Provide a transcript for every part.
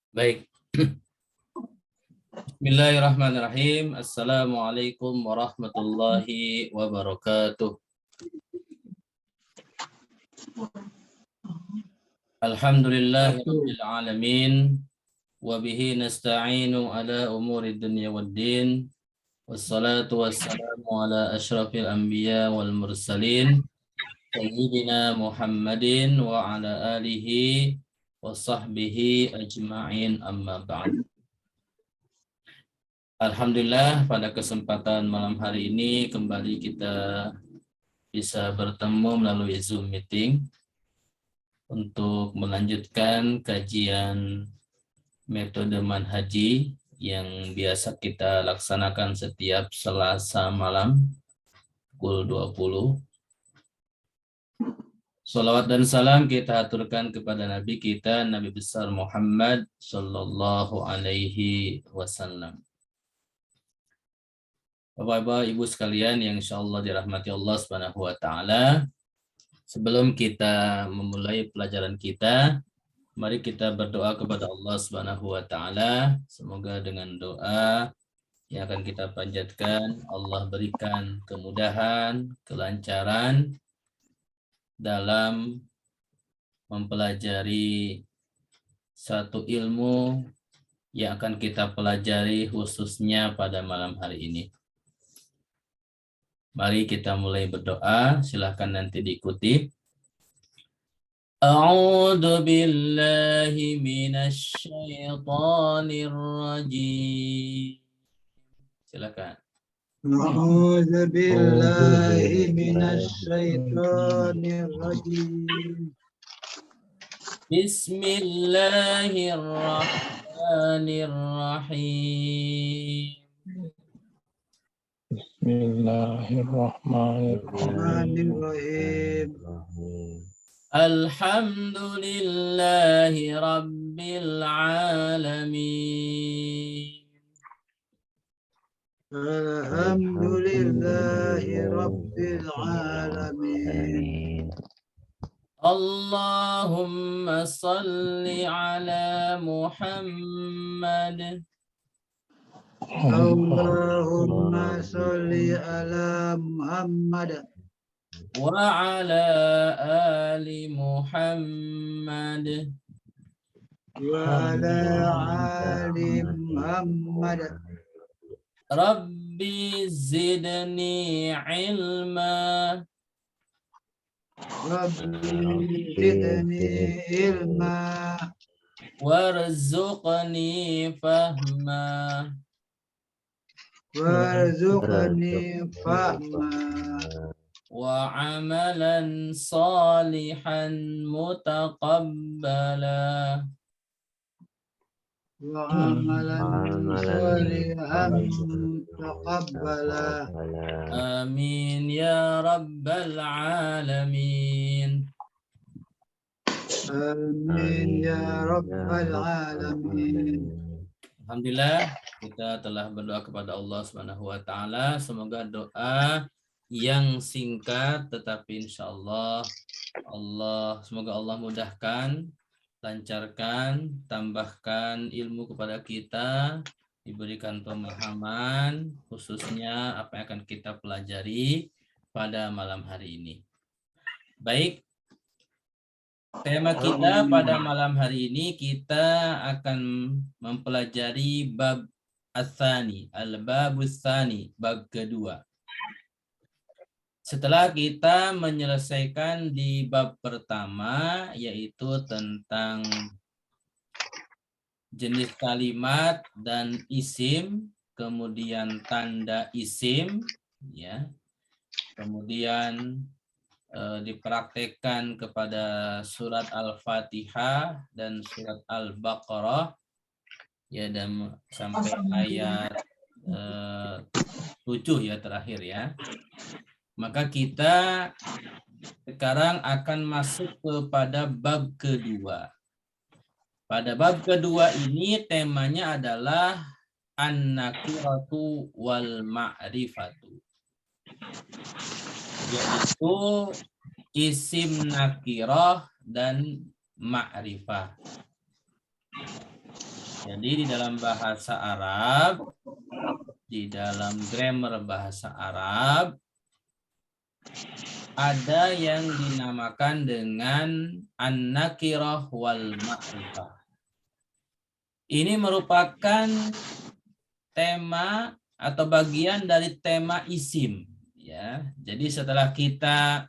Baik. Bismillahirrahmanirrahim. Assalamualaikum warahmatullahi wabarakatuh. Alhamdulillahirabbil alamin wa bihi nasta'inu ala umuri dunya waddin. Wassalatu wassalamu ala asyrafil anbiya wal mursalin sayyidina Muhammadin wa ala alihi wa sahbihi ajma'in, amma ba'd. Alhamdulillah, pada kesempatan malam hari ini kembali kita bisa bertemu melalui Zoom meeting untuk melanjutkan kajian metode manhaji yang biasa kita laksanakan setiap Selasa malam pukul 20. Salawat dan salam kita aturkan kepada Nabi kita, Nabi besar Muhammad sallallahu alaihi wasallam. Bapak-bapak, Ibu sekalian yang insyaallah dirahmati Allah Subhanahu wa taala. Sebelum kita memulai pelajaran kita, mari kita berdoa kepada Allah Subhanahu wa taala. Semoga dengan doa yang akan kita panjatkan Allah berikan kemudahan, kelancaran dalam mempelajari satu ilmu yang akan kita pelajari khususnya pada malam hari ini. Mari kita mulai berdoa, silahkan nanti diikuti. A'udzu billahi minasy syaithanir rajim. Silakan. A'udzu billahi minasy syaithanir rajim. Bismillahirrahmanirrahim. Bismillahirrahmanirrahim. Alhamdulillahi rabbil alamin. Alhamdulillahi rabbil alamin. Allahumma salli ala Muhammad. Allahumma salli ala Muhammad Wa ala ali Muhammad. wa ala ali Muhammad. Rabbi zidni ilma. Rabbi zidni ilma Warzuqni fahma. warzuqni fahma Wa amalan salihan mutaqabbala. wa amalan salihan taqabbala. Amin ya rabbal alamin. Amin ya rabbal alamin. Alhamdulillah, kita telah berdoa kepada Allah Subhanahu wa taala. Semoga doa yang singkat tetapi insyaallah semoga Allah mudahkan, lancarkan, tambahkan ilmu kepada kita, diberikan pemahaman khususnya apa yang akan kita pelajari pada malam hari ini. Baik, tema kita pada malam hari ini kita akan mempelajari bab ats-tsani, al-babus tsani, bab kedua. Setelah kita menyelesaikan di bab pertama yaitu tentang jenis kalimat dan isim, kemudian tanda isim, ya. Kemudian dipraktekkan kepada surat Al-Fatihah dan surat Al-Baqarah, ya, dan sampai ayat 7 ya terakhir ya. Maka kita sekarang akan masuk kepada bab kedua. Pada bab kedua ini temanya adalah an-nakiratu wal ma'rifatu. Yaitu isim nakirah dan ma'rifah. Jadi di dalam bahasa Arab, di dalam grammar bahasa Arab, ada yang dinamakan dengan an-nakirah wal ma'rifah. Ini merupakan tema atau bagian dari tema isim. Ya, jadi setelah kita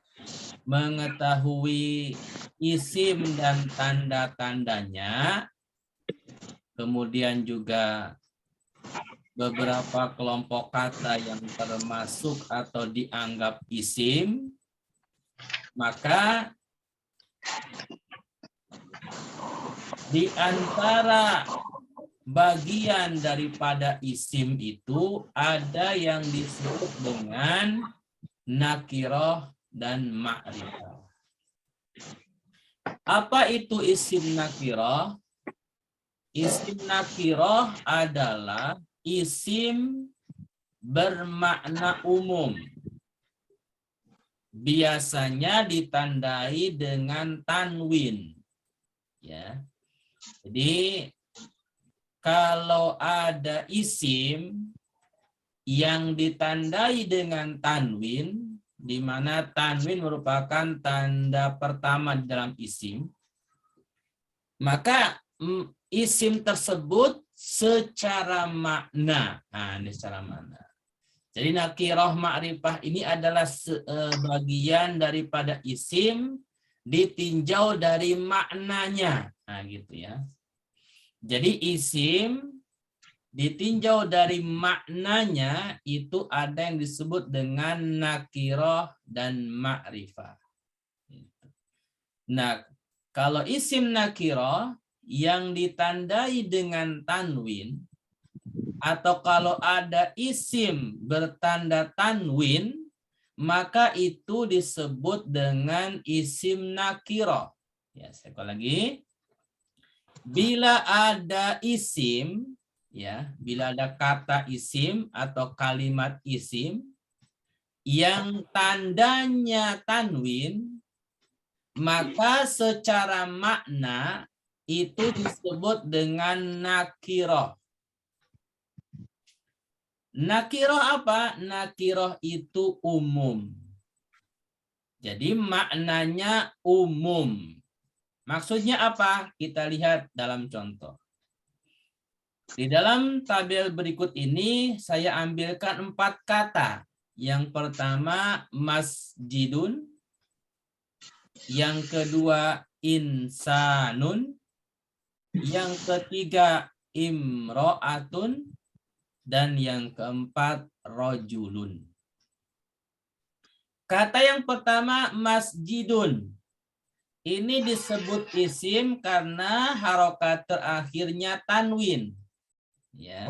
mengetahui isim dan tanda-tandanya, kemudian juga beberapa kelompok kata yang termasuk atau dianggap isim, maka di antara bagian daripada isim itu ada yang disebut dengan nakirah dan ma'rifah. Apa itu isim nakirah? Isim nakirah adalah isim bermakna umum. Biasanya ditandai dengan tanwin. Ya. Jadi kalau ada isim yang ditandai dengan tanwin, di mana tanwin merupakan tanda pertama di dalam isim, maka isim tersebut secara makna. Nah, ini secara makna. Jadi nakirah ma'rifah ini adalah bagian daripada isim ditinjau dari maknanya. Nah, gitu ya. Jadi isim ditinjau dari maknanya itu ada yang disebut dengan nakirah dan ma'rifah. Nah, kalau isim nakirah yang ditandai dengan tanwin, atau kalau ada isim bertanda tanwin, maka itu disebut dengan isim nakirah. Ya, sekali lagi. Bila ada isim, ya, bila ada kata isim atau kalimat isim yang tandanya tanwin, maka secara makna itu disebut dengan nakirah. Nakirah apa? Nakirah itu umum. Jadi maknanya umum. Maksudnya apa? Kita lihat dalam contoh. Di dalam tabel berikut ini saya ambilkan 4 kata. Yang pertama masjidun, yang kedua insanun, yang ketiga imro'atun, dan yang keempat rojulun. Kata yang pertama masjidun. Ini disebut isim karena harokat terakhirnya tanwin. Ya.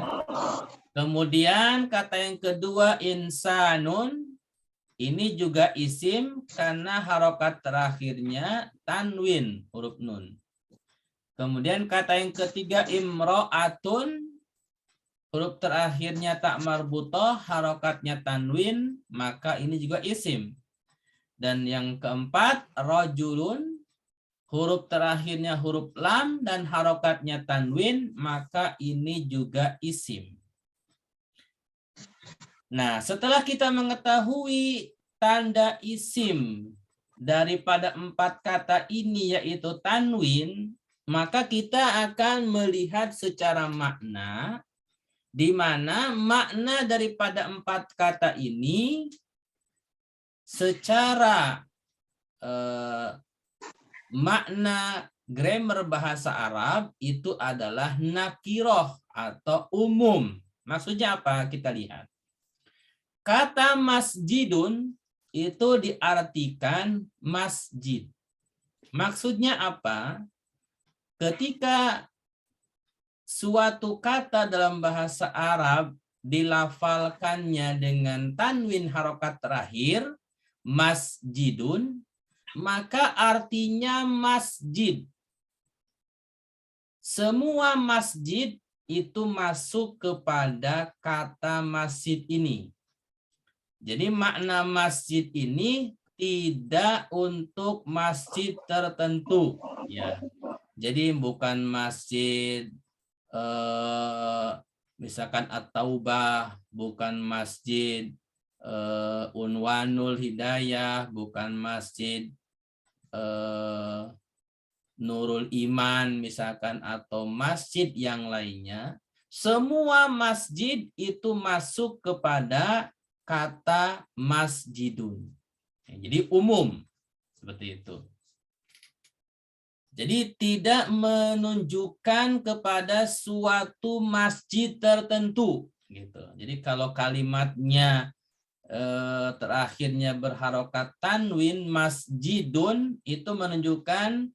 Kemudian kata yang kedua insanun. Ini juga isim karena harokat terakhirnya tanwin, huruf nun. Kemudian kata yang ketiga imro'atun. Huruf terakhirnya tak marbutoh, harokatnya tanwin, maka ini juga isim. Dan yang keempat rojulun. Huruf terakhirnya huruf lam dan harokatnya tanwin, maka ini juga isim. Nah, setelah kita mengetahui tanda isim daripada 4 kata ini, yaitu tanwin, maka kita akan melihat secara makna, di mana makna daripada 4 kata ini secara makna grammar bahasa Arab itu adalah nakirah atau umum. Maksudnya apa? Kita lihat. Kata masjidun itu diartikan masjid. Maksudnya apa? Ketika suatu kata dalam bahasa Arab dilafalkannya dengan tanwin harokat terakhir, masjidun, maka artinya masjid. Semua masjid itu masuk kepada kata masjid ini. Jadi makna masjid ini tidak untuk masjid tertentu, ya. Jadi bukan masjid misalkan At-Taubah, bukan masjid Unwanul Hidayah, bukan masjid Nurul Iman misalkan, atau masjid yang lainnya. Semua masjid itu masuk kepada kata masjidun. Jadi umum seperti itu. Jadi tidak menunjukkan kepada suatu masjid tertentu gitu. Jadi kalau kalimatnya terakhirnya berharokat tanwin masjidun, itu menunjukkan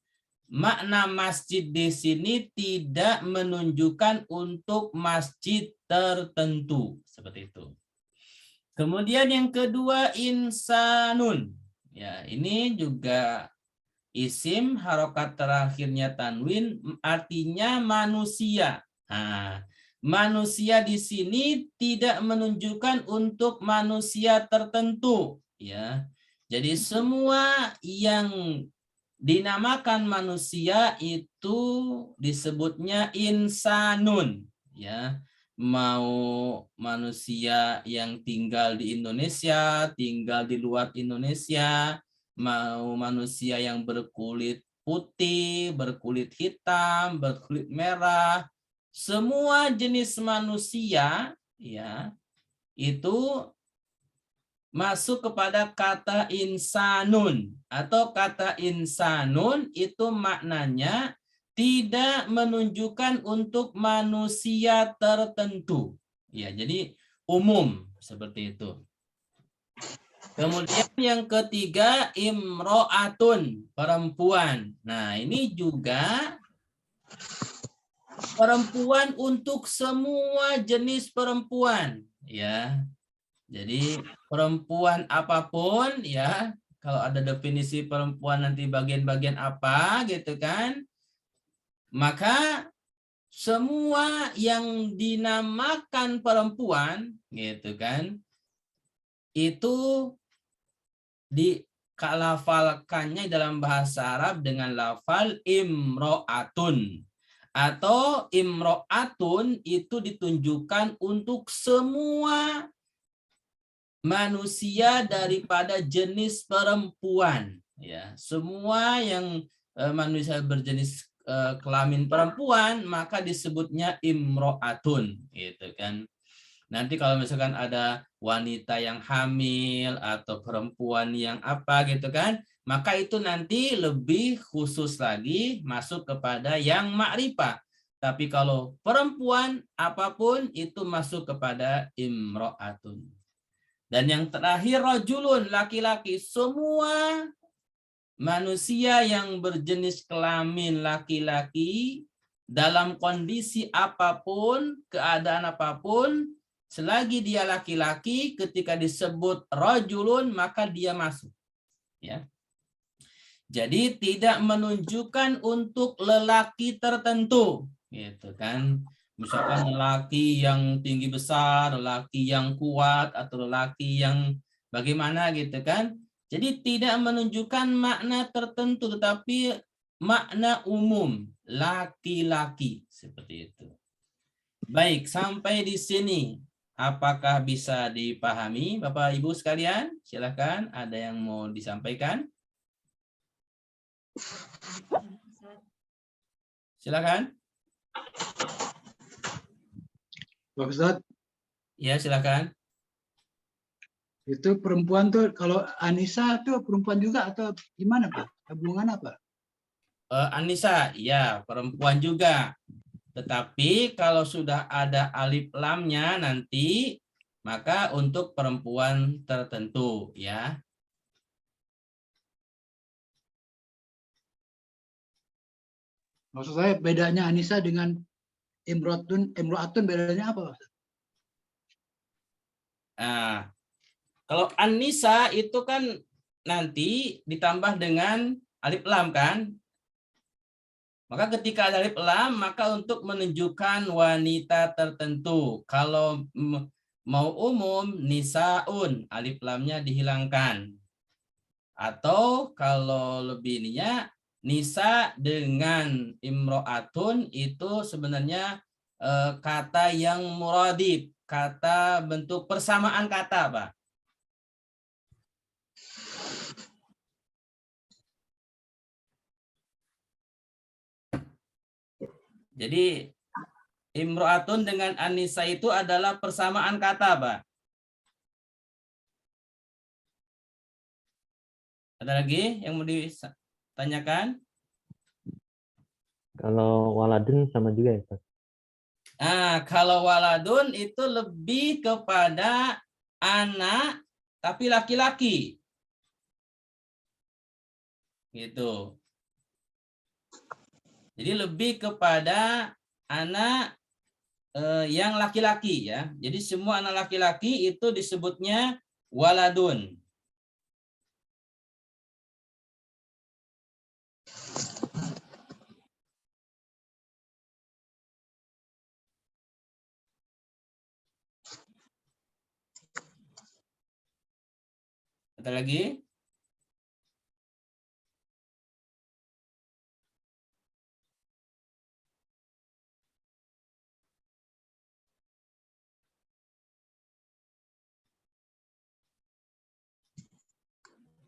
makna masjid di sini tidak menunjukkan untuk masjid tertentu, seperti itu. Kemudian yang kedua insanun. Ya, ini juga isim harokat terakhirnya tanwin, artinya manusia. Nah, manusia di sini tidak menunjukkan untuk manusia tertentu, ya. Jadi semua yang dinamakan manusia itu disebutnya insanun, ya. Mau manusia yang tinggal di Indonesia, tinggal di luar Indonesia, mau manusia yang berkulit putih, berkulit hitam, berkulit merah, semua jenis manusia, ya, itu masuk kepada kata insanun, atau kata insanun itu maknanya tidak menunjukkan untuk manusia tertentu. Ya, jadi umum seperti itu. Kemudian yang ketiga imro'atun, perempuan. Nah, ini juga perempuan untuk semua jenis perempuan, ya. Jadi perempuan apapun, ya, kalau ada definisi perempuan nanti bagian-bagian apa gitu kan, maka semua yang dinamakan perempuan gitu kan, itu dikalafalkannya dalam bahasa Arab dengan lafal imro'atun. Atau imro'atun itu ditunjukkan untuk semua manusia daripada jenis perempuan, ya. Semua yang manusia berjenis kelamin perempuan maka disebutnya imro'atun gitu kan. Nanti kalau misalkan ada wanita yang hamil atau perempuan yang apa gitu kan, maka itu nanti lebih khusus lagi masuk kepada yang ma'rifah. Tapi kalau perempuan apapun itu masuk kepada imro'atun. Dan yang terakhir rajulun, laki-laki. Semua manusia yang berjenis kelamin laki-laki dalam kondisi apapun, keadaan apapun, selagi dia laki-laki, ketika disebut rajulun maka dia masuk. Ya. Jadi tidak menunjukkan untuk lelaki tertentu, gitu kan. Misalkan lelaki yang tinggi besar, lelaki yang kuat, atau lelaki yang bagaimana gitu kan. Jadi tidak menunjukkan makna tertentu, tetapi makna umum, laki-laki, seperti itu. Baik, sampai di sini. Apakah bisa dipahami Bapak Ibu sekalian? Silakan, ada yang mau disampaikan? Silakan. Pak Ustadz, Ya, silakan. itu perempuan tuh kalau Anissa tuh perempuan juga atau gimana Pak? Hubungan apa? Anissa, ya, perempuan juga. Tetapi kalau sudah ada alif lamnya nanti, maka untuk perempuan tertentu, ya. Maksud saya bedanya Anissa dengan Imro'atun bedanya apa Pak? Nah, kalau Anissa itu kan nanti ditambah dengan alif lam kan? Maka ketika ada alif lam, maka untuk menunjukkan wanita tertentu. Kalau mau umum, nisaun, alif lamnya dihilangkan. Atau kalau lebih ininya, nisa dengan imro'atun itu sebenarnya kata yang muradib, kata bentuk persamaan kata, Pak. Jadi imro'atun dengan anisa itu adalah persamaan kata, Pak. Ada lagi yang mau ditanyakan? Kalau waladun sama juga ya, Pak? Nah, kalau waladun itu lebih kepada anak tapi laki-laki. Gitu. Jadi lebih kepada anak yang laki-laki ya. Jadi semua anak laki-laki itu disebutnya waladun. Ada lagi?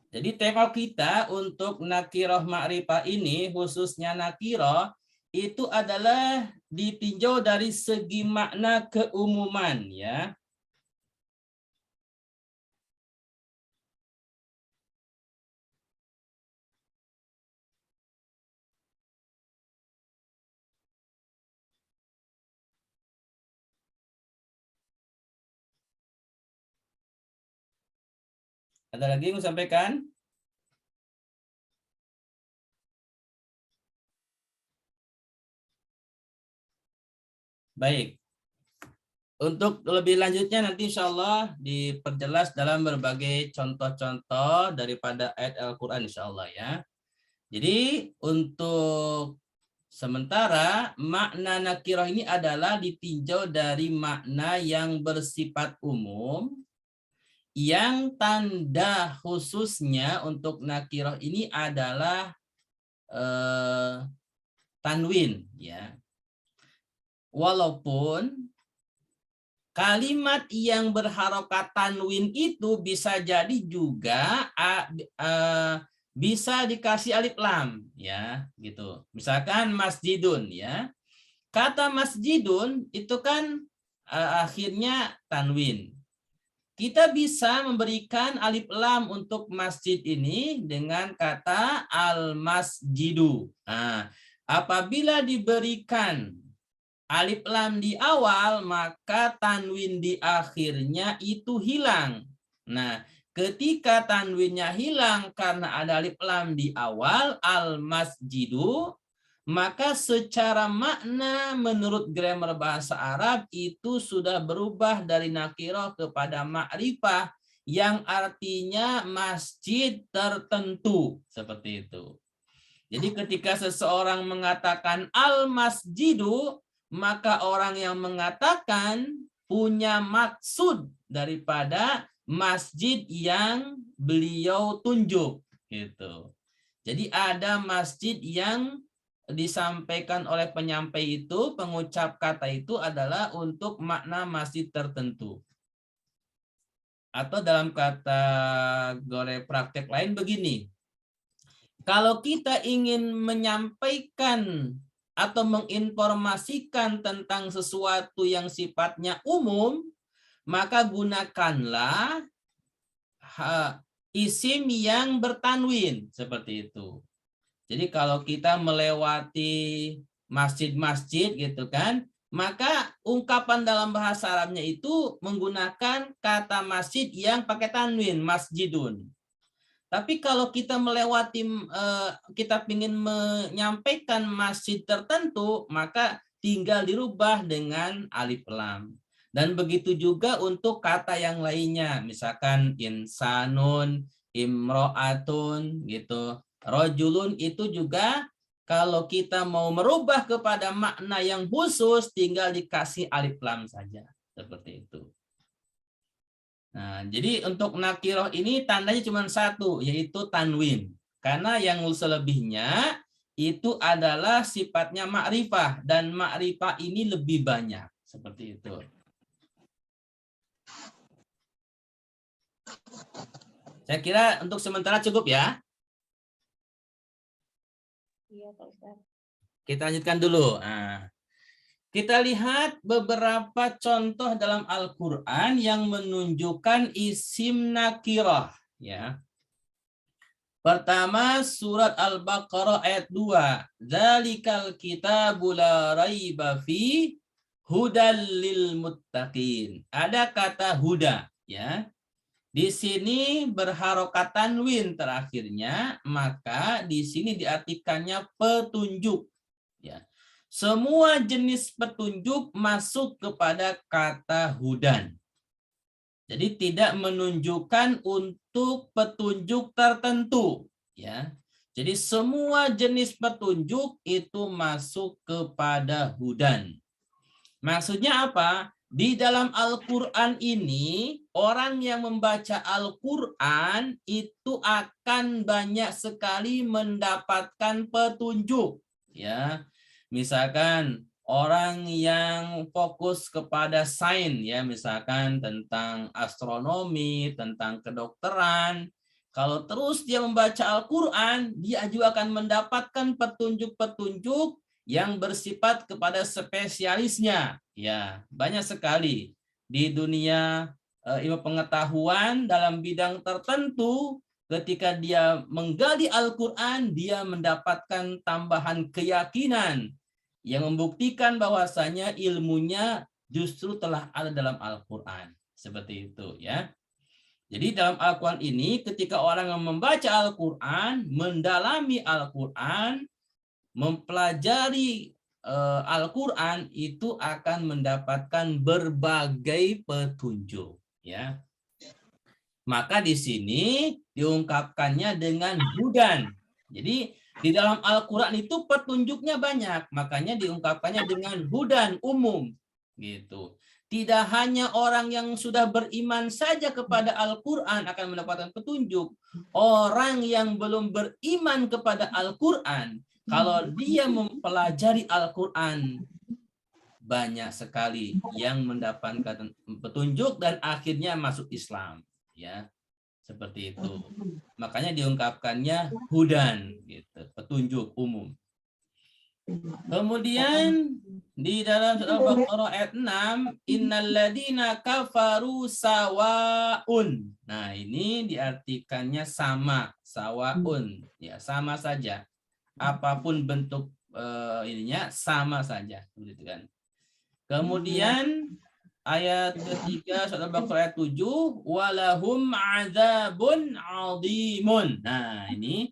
Jadi tema kita untuk nakiroh ma'rifah ini, khususnya nakiroh, itu adalah ditinjau dari segi makna keumuman ya. Ada lagi yang mau sampaikan? Baik. Untuk lebih lanjutnya nanti insya Allah diperjelas dalam berbagai contoh-contoh daripada ayat Al-Quran insya Allah ya. Jadi untuk sementara makna nakiroh ini adalah ditinjau dari makna yang bersifat umum, yang tanda khususnya untuk nakiroh ini adalah tanwin ya. Walaupun kalimat yang berharokat tanwin itu bisa jadi juga bisa dikasih alif lam ya gitu. Misalkan masjidun ya. Kata masjidun itu kan akhirnya tanwin. Kita bisa memberikan alif lam untuk masjid ini dengan kata al-masjidu. Nah, apabila diberikan alif lam di awal, maka tanwin di akhirnya itu hilang. Nah, ketika tanwinnya hilang karena ada alif lam di awal, al-masjidu, maka secara makna menurut grammar bahasa Arab itu sudah berubah dari nakiroh kepada ma'rifah yang artinya masjid tertentu. Seperti itu. Jadi ketika seseorang mengatakan al-masjidu, maka orang yang mengatakan punya maksud daripada masjid yang beliau tunjuk gitu. Jadi ada masjid yang disampaikan oleh penyampai itu, pengucap kata itu adalah untuk makna masjid tertentu. Atau dalam kategori praktek lain begini. Kalau kita ingin menyampaikan atau menginformasikan tentang sesuatu yang sifatnya umum, maka gunakanlah isim yang bertanwin seperti itu. Jadi kalau kita melewati masjid-masjid gitu kan, maka ungkapan dalam bahasa Arabnya itu menggunakan kata masjid yang pakai tanwin, masjidun. Tapi kalau kita melewati, kita ingin menyampaikan masjid tertentu, maka tinggal dirubah dengan alif lam. Dan begitu juga untuk kata yang lainnya, misalkan insanun, imro'atun gitu. Rojulun itu juga kalau kita mau merubah kepada makna yang khusus tinggal dikasih alif lam saja. Seperti itu. Nah, jadi untuk nakiroh ini tandanya cuma satu, yaitu tanwin. Karena yang selebihnya itu adalah sifatnya ma'rifah, dan ma'rifah ini lebih banyak. Seperti itu. Saya kira untuk sementara cukup ya. Iya, Pak Ustaz. Kita lanjutkan dulu. Nah, kita lihat beberapa contoh dalam Al-Quran yang menunjukkan isim nakirah. Ya. Pertama, surat Al-Baqarah ayat 2. Dzalikal kitabu la raiba fi hudal lil muttaqin. Ada kata huda, ya. Di sini berharokat tanwin terakhirnya, maka di sini diartikannya petunjuk, ya. Semua jenis petunjuk masuk kepada kata hudan. Jadi tidak menunjukkan untuk petunjuk tertentu, ya. Jadi semua jenis petunjuk itu masuk kepada hudan. Maksudnya apa? Di dalam Al-Qur'an ini, orang yang membaca Al-Qur'an itu akan banyak sekali mendapatkan petunjuk, ya. Misalkan orang yang fokus kepada sains, ya, misalkan tentang astronomi, tentang kedokteran, kalau terus dia membaca Al-Quran, dia juga akan mendapatkan petunjuk-petunjuk yang bersifat kepada spesialisnya. Ya, banyak sekali di dunia ilmu pengetahuan dalam bidang tertentu. Ketika dia menggali Al-Quran, dia mendapatkan tambahan keyakinan yang membuktikan bahwasanya ilmunya justru telah ada dalam Al-Quran. Seperti itu, ya. Jadi dalam Al-Quran ini, ketika orang yang membaca Al-Quran, mendalami Al-Quran, mempelajari Al-Quran, itu akan mendapatkan berbagai petunjuk, ya. Maka di sini diungkapkannya dengan hudan. Jadi di dalam Al-Quran itu petunjuknya banyak, makanya diungkapkannya dengan hudan umum, gitu. Tidak hanya orang yang sudah beriman saja kepada Al-Quran akan mendapatkan petunjuk. Orang yang belum beriman kepada Al-Quran, kalau dia mempelajari Al-Quran, banyak sekali yang mendapatkan petunjuk dan akhirnya masuk Islam. Ya, seperti itu. Makanya diungkapkannya hudan, gitu, petunjuk umum. Kemudian di dalam surah Al-Baqarah ayat 6, innalladzina kafaru sawaun. Nah, ini diartikannya sama, sawaun, ya, sama saja. Apapun bentuk ininya sama saja, begitu kan. Kemudian ayat ketiga surat Al-Baqarah ayat 7, walahum azabun adimun. Nah, ini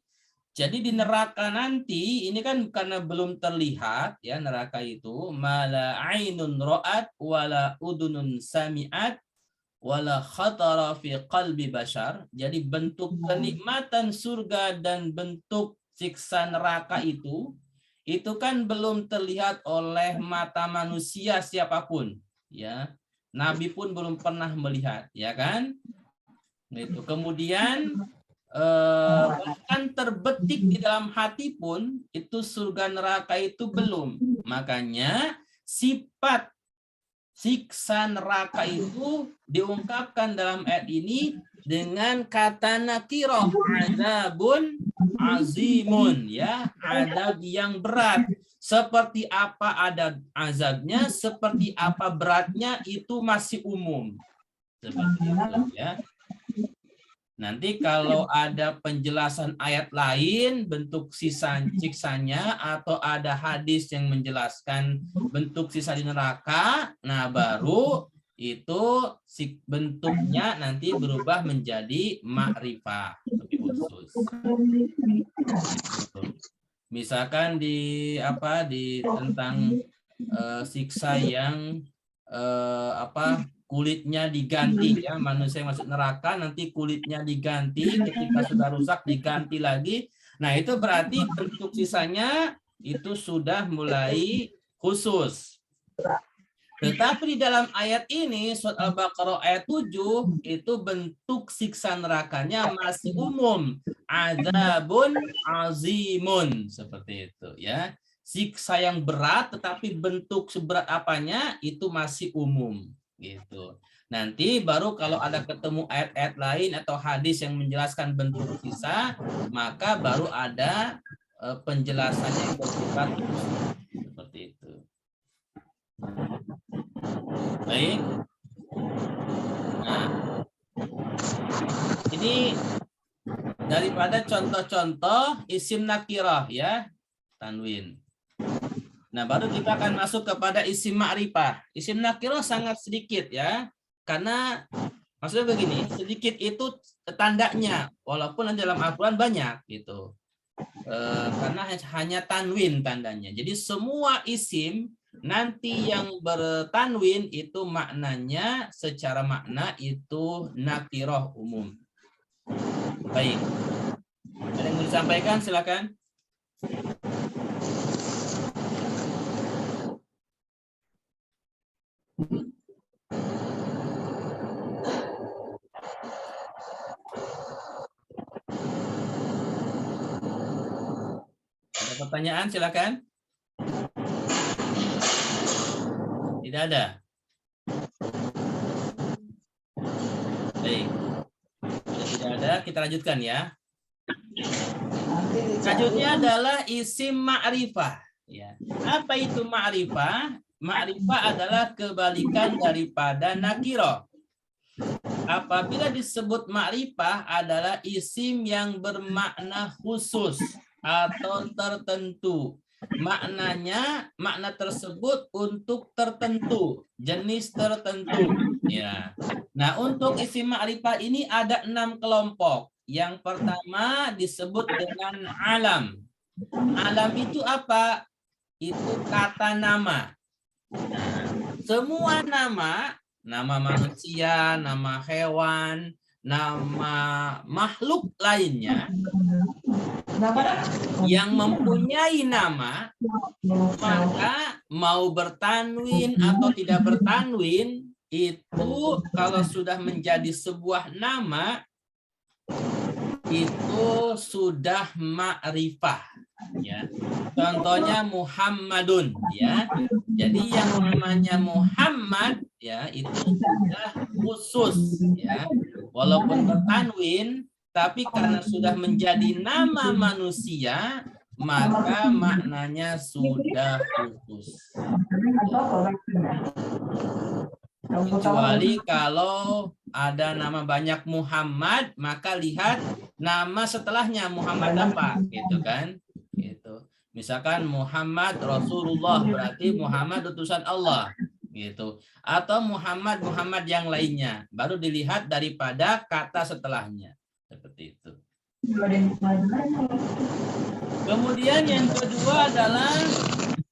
jadi di neraka nanti ini kan karena belum terlihat, ya, neraka itu mala ainun ra'at wala udunun sami'at wala khatara fi qalbi bashar. Jadi bentuk kenikmatan surga dan bentuk siksa neraka itu kan belum terlihat oleh mata manusia siapapun, ya. Nabi pun belum pernah melihat, ya kan? Itu. Kemudian bahkan terbetik di dalam hati pun itu surga neraka itu belum. Makanya sifat siksa neraka itu diungkapkan dalam ayat ini dengan kata nakirah, azabun azimun, ya, azab yang berat. Seperti apa ada azabnya, seperti apa beratnya itu masih umum. Seperti itu, ya. Nanti kalau ada penjelasan ayat lain bentuk siksanya atau ada hadis yang menjelaskan bentuk sisa di neraka, nah baru itu bentuknya nanti berubah menjadi ma'rifah, lebih khusus. Misalkan di tentang siksa yang kulitnya diganti ya, manusia yang masuk neraka nanti kulitnya diganti, ketika sudah rusak diganti lagi. Nah, itu berarti bentuk sisanya itu sudah mulai khusus. Tetapi di dalam ayat ini, surat Al-Baqarah ayat 7, itu bentuk siksa nerakanya masih umum. Adzabun azimun. Seperti itu ya. Siksa yang berat, tetapi bentuk seberat apanya, itu masih umum. Gitu. Nanti baru kalau ada ketemu ayat-ayat lain atau hadis yang menjelaskan bentuk siksa, maka baru ada penjelasannya yang bersifat khusus. Seperti itu. Baik. Nah, ini daripada contoh-contoh isim nakirah ya, tanwin. Nah, baru kita akan masuk kepada isim ma'rifah. Isim nakirah sangat sedikit ya, karena maksudnya begini, sedikit itu tandanya, walaupun dalam Al-Quran banyak gitu. Karena hanya tanwin tandanya. Jadi semua isim nanti yang bertanwin itu maknanya secara makna itu nakirah umum. Baik. Ada yang mau disampaikan? Silakan. Ada pertanyaan? Silakan. Tidak ada. Baik. Jika tidak ada, kita lanjutkan ya. Selanjutnya adalah isim ma'rifah. Ya. Apa itu ma'rifah? Ma'rifah adalah kebalikan daripada nakirah. Apabila disebut ma'rifah adalah isim yang bermakna khusus atau tertentu. Maknanya, makna tersebut untuk tertentu, jenis tertentu. Ya. Nah, untuk isim ma'rifah ini ada 6 kelompok. Yang pertama disebut dengan alam. Alam itu apa? Itu kata nama. Nah, semua nama, nama manusia, nama hewan, nama makhluk lainnya yang mempunyai nama, maka mau bertanwin atau tidak bertanwin, itu kalau sudah menjadi sebuah nama, itu sudah ma'rifah. Ya. Contohnya Muhammadun, ya. Jadi yang namanya Muhammad, ya, itu sudah khusus, ya. Walaupun bertanwin, tapi karena sudah menjadi nama manusia, maka maknanya sudah khusus. Kecuali kalau ada nama banyak Muhammad, maka lihat nama setelahnya Muhammad apa, gitu kan? Gitu. Misalkan Muhammad Rasulullah, berarti Muhammad utusan Allah, gitu. Atau Muhammad yang lainnya, baru dilihat daripada kata setelahnya. Seperti itu. Kemudian yang kedua adalah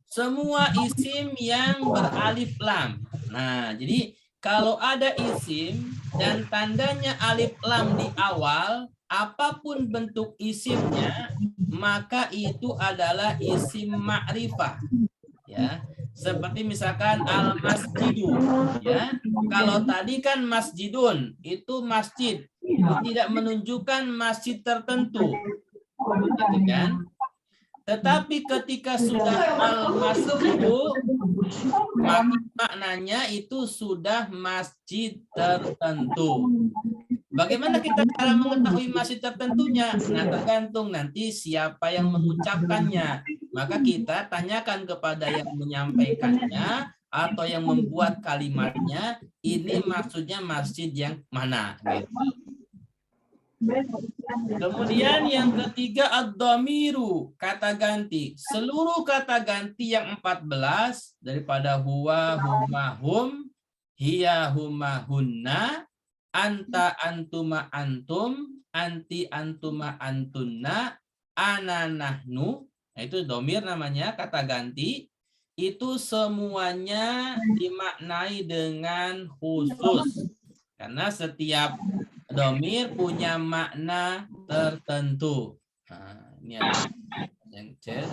semua isim yang beralif lam. Nah, jadi kalau ada isim dan tandanya alif lam di awal, apapun bentuk isimnya, maka itu adalah isim ma'rifah. Ya, seperti misalkan al-masjidu, ya. Kalau tadi kan masjidun, itu masjid, itu tidak menunjukkan masjid tertentu. Gitu kan? Tetapi ketika sudah al-masjidu, maknanya itu sudah masjid tertentu. Bagaimana kita cara mengetahui masjid tertentunya? Nah, tergantung nanti siapa yang mengucapkannya. Maka kita tanyakan kepada yang menyampaikannya atau yang membuat kalimatnya, ini maksudnya masjid yang mana? Gitu. Kemudian yang ketiga ad-dhamiru, kata ganti. Seluruh kata ganti yang 14 daripada huwa, huma, hum, hiya, huma, hunna, anta, antuma, antum, anti, antuma, antunna, ana, nahnu. Nah, itu dhamir namanya, kata ganti. itu semuanya dimaknai dengan khusus. Karena setiap domir punya makna tertentu. Nah, ini ada yang chat.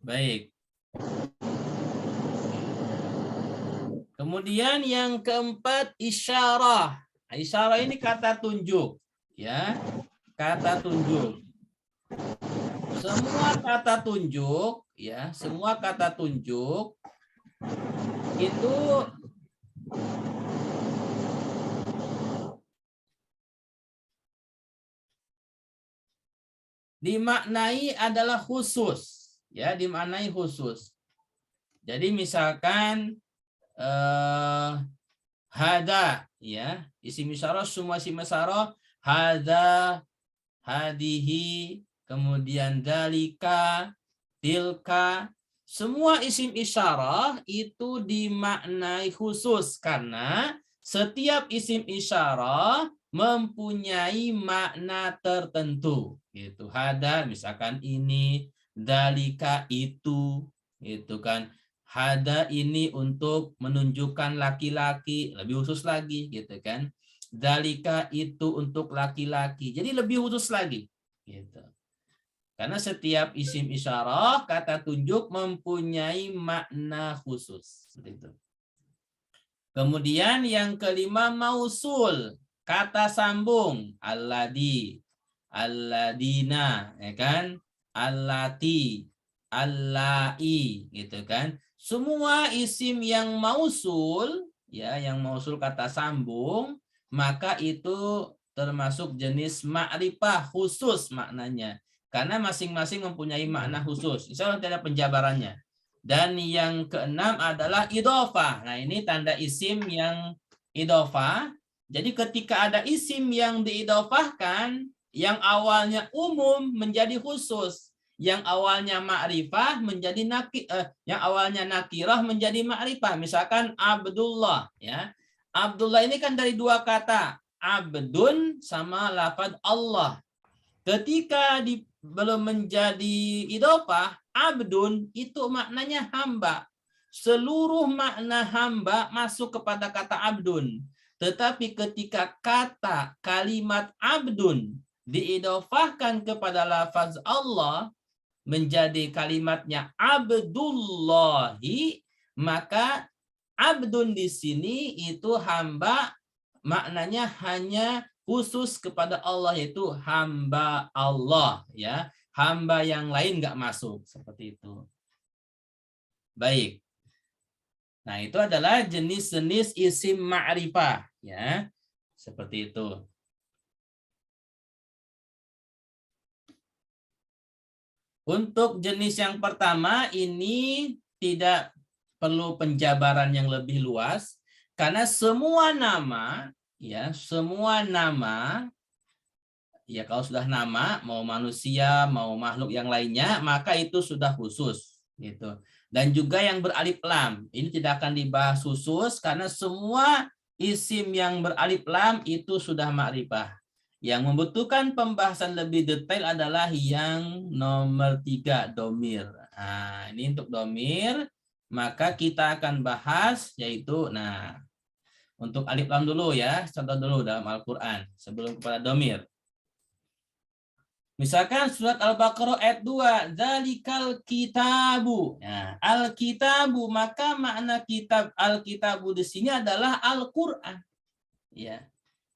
Baik. Kemudian yang keempat isyarah. Isyarah ini kata tunjuk, ya. Kata tunjuk. Semua kata tunjuk, ya, semua kata tunjuk itu dimaknai adalah khusus, ya, dimaknai khusus. Jadi misalkan hada, ya, isim isyarah, semua isim isyarah, hada, hadihi, kemudian dalika, tilka, semua isim isyarah itu dimaknai khusus karena setiap isim isyarah mempunyai makna tertentu. Gitu. Hada misalkan ini, dalika itu kan. Hada ini untuk menunjukkan laki-laki, lebih khusus lagi gitu kan. Dalika itu untuk laki-laki. Jadi lebih khusus lagi gitu. Karena setiap isim isyarah kata tunjuk mempunyai makna khusus seperti itu. Kemudian yang kelima mausul, kata sambung, alladi, alladina, ya kan? Allati, allai, gitu kan? Semua isim yang mausul, ya, yang mausul kata sambung, maka itu termasuk jenis ma'rifah khusus maknanya. Karena masing-masing mempunyai makna khusus. Insya Allah tidak penjabarannya. Dan yang keenam adalah idhofah. Nah, ini tanda isim yang idhofah. Jadi ketika ada isim yang diidhofahkan, yang awalnya umum menjadi khusus. Yang awalnya ma'rifah menjadi yang awalnya nakirah menjadi ma'rifah. Misalkan Abdullah, ya. Abdullah ini kan dari dua kata, abdun sama lafaz Allah. Ketika belum menjadi idhofah, abdun itu maknanya hamba. Seluruh makna hamba masuk kepada kata abdun. Tetapi ketika kata kalimat abdun diidhofahkan kepada lafaz Allah, menjadi kalimatnya Abdullahi, maka abdun di sini itu hamba, maknanya hanya khusus kepada Allah, yaitu hamba Allah, ya. Hamba yang lain nggak masuk seperti itu. Baik. Nah, itu adalah jenis-jenis isim ma'rifah, ya. Seperti itu. Untuk jenis yang pertama ini tidak perlu penjabaran yang lebih luas karena semua nama, ya, semua nama, ya, kalau sudah nama, mau manusia, mau makhluk yang lainnya, maka itu sudah khusus gitu. Dan juga yang beralif lam, ini tidak akan dibahas khusus karena semua isim yang beralif lam itu sudah ma'rifah. Yang membutuhkan pembahasan lebih detail adalah yang nomor 3, domir. Nah, ini untuk domir, maka kita akan bahas yaitu, nah, untuk alif lam dulu ya, contoh dulu dalam Al-Quran sebelum kepada domir. Misalkan surat Al-Baqarah ayat 2, dzalikal kitabu. Nah, al-kitabu, maka makna kitab al-kitabu di sini adalah Al-Qur'an. Ya.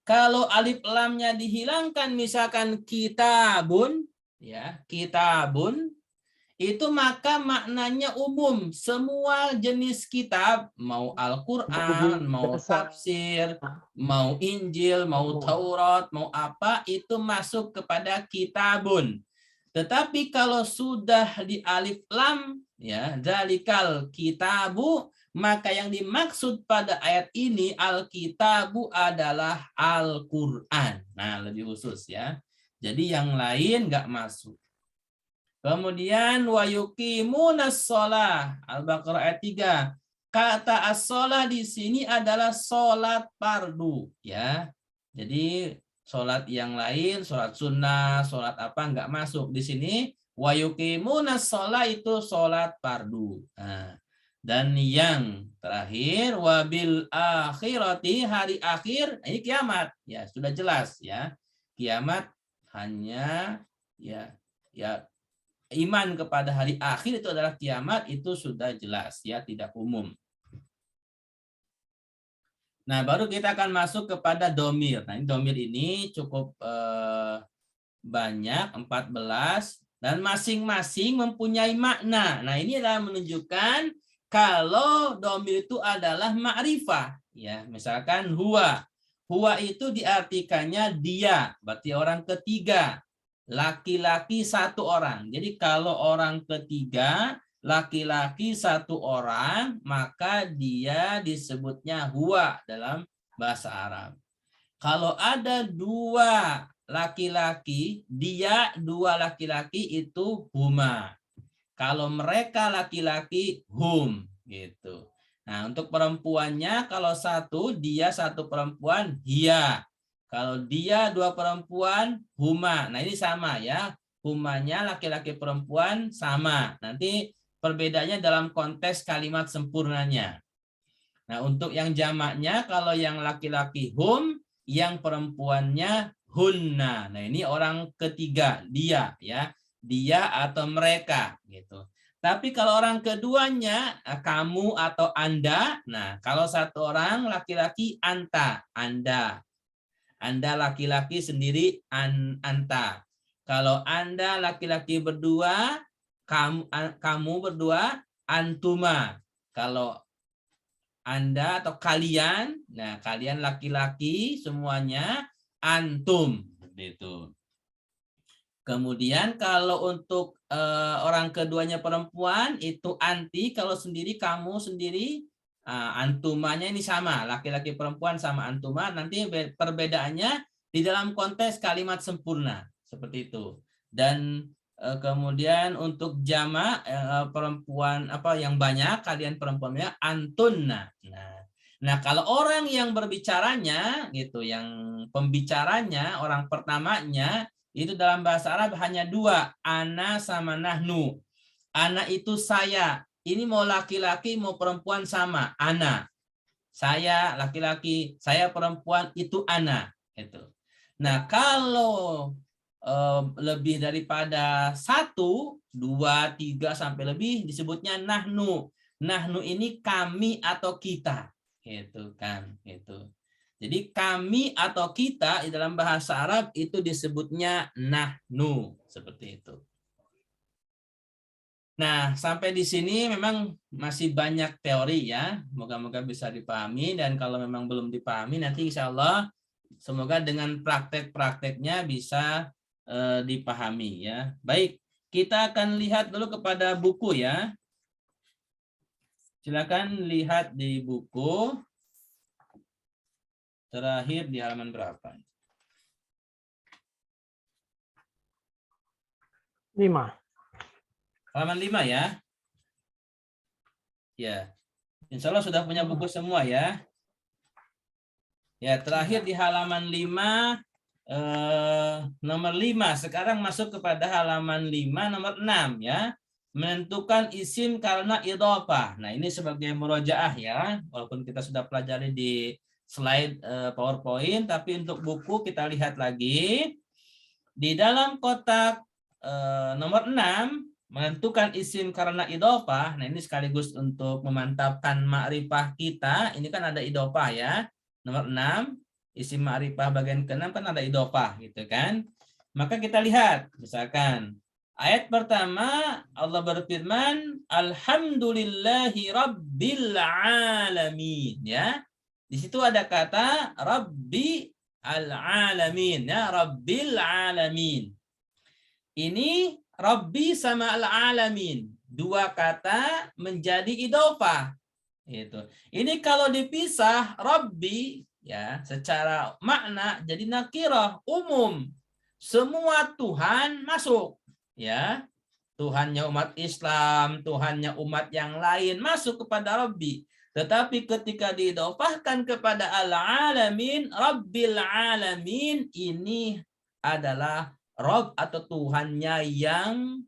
Kalau alif lamnya dihilangkan misalkan kitabun, ya, kitabun, itu maka maknanya umum. Semua jenis kitab, mau Al-Qur'an, mau tafsir, mau Injil, mau Taurat, mau apa, itu masuk kepada kitabun. Tetapi kalau sudah di alif lam, ya, dzalikal kitabu, maka yang dimaksud pada ayat ini Alkitabu adalah Al-Quran. Nah, lebih khusus ya. Jadi yang lain nggak masuk. Kemudian wa yuqimunas shalah, Al-Baqarah ayat 3. kata as-shalah di sini adalah sholat fardu ya. Jadi sholat yang lain, sholat sunnah, sholat apa nggak masuk di sini. Wa yuqimunas shalah itu sholat fardu. Nah, dan yang terakhir wabil akhirati, hari akhir, ini kiamat ya, sudah jelas ya. Kiamat hanya ya iman kepada hari akhir itu adalah kiamat, itu sudah jelas ya, tidak umum. Nah, baru kita akan masuk kepada domir. Nah, ini domir ini cukup banyak, 14, dan masing-masing mempunyai makna. Nah, ini adalah menunjukkan kalau domir itu adalah ma'rifah. Ya, misalkan huwa. Huwa itu diartikannya dia, berarti orang ketiga. Laki-laki satu orang. Jadi kalau orang ketiga, laki-laki satu orang, maka dia disebutnya huwa dalam bahasa Arab. Kalau ada dua laki-laki, dia dua laki-laki itu huma. Kalau mereka laki-laki, hum. Gitu. Nah, untuk perempuannya, kalau satu, dia satu perempuan, hiya. Kalau dia dua perempuan, huma. Nah, ini sama ya. Humanya laki-laki perempuan sama. Nanti perbedaannya dalam konteks kalimat sempurnanya. Nah, untuk yang jamaknya, kalau yang laki-laki hum, yang perempuannya hunna. Nah, ini orang ketiga, dia ya. Dia atau mereka gitu. Tapi kalau orang keduanya, kamu atau Anda. Nah, kalau satu orang laki-laki, anta, Anda. Anda laki-laki sendiri, anta. Kalau Anda laki-laki berdua, kamu berdua, antuma. Kalau Anda atau kalian, nah kalian laki-laki semuanya, antum. Gitu. Kemudian kalau untuk orang keduanya perempuan, itu anti. Kalau sendiri, kamu sendiri, antumanya ini sama, laki-laki perempuan sama antuma. Nanti perbedaannya di dalam konteks kalimat sempurna seperti itu. Dan kemudian untuk jamak perempuan apa yang banyak, kalian perempuannya antunna. Nah, kalau orang yang berbicaranya gitu, yang pembicaranya, orang pertamanya itu dalam bahasa Arab hanya dua, ana sama nahnu. Ana itu saya. Ini mau laki-laki mau perempuan sama, ana. Saya laki-laki, saya perempuan, itu ana. Itu. Nah, kalau lebih daripada satu, dua, tiga sampai lebih disebutnya nahnu. Nahnu ini kami atau kita, gitu kan? Gitu. Jadi kami atau kita di dalam bahasa Arab itu disebutnya nahnu, seperti itu. Nah, sampai di sini memang masih banyak teori ya. Moga-moga bisa dipahami, dan kalau memang belum dipahami nanti insya Allah semoga dengan praktek-prakteknya bisa dipahami ya. Baik, kita akan lihat dulu kepada buku ya. Silakan lihat di buku. Terakhir di halaman berapa? 5. Halaman 5 ya. Ya. Insya Allah sudah punya buku semua ya. Ya, terakhir di halaman 5 nomor 5. Sekarang masuk kepada halaman 5 nomor 6 ya. Menentukan isim karena idhofah. Nah, ini sebagai murojaah ya. Walaupun kita sudah pelajari di slide PowerPoint, tapi untuk buku kita lihat lagi. Di dalam kotak nomor 6, menentukan isim karena idhofah. Nah, ini sekaligus untuk memantapkan ma'rifah kita. Ini kan ada idhofah ya. Nomor 6, isim ma'rifah bagian ke-6 kan ada idhofah gitu kan. Maka kita lihat, misalkan ayat pertama Allah berfirman, Alhamdulillahi Rabbil Alamin ya. Di situ ada kata Rabbi al-Alamin ya, Rabbil Alamin. Ini Rabbi sama al-Alamin, dua kata menjadi idhofah. Itu. Ini kalau dipisah Rabbi ya secara makna jadi nakirah, umum. Semua Tuhan masuk ya. Tuhannya umat Islam, Tuhannya umat yang lain masuk kepada Rabbi. Tetapi ketika diidhofahkan kepada al-alamin, Rabbil alamin, ini adalah Rabb atau Tuhannya yang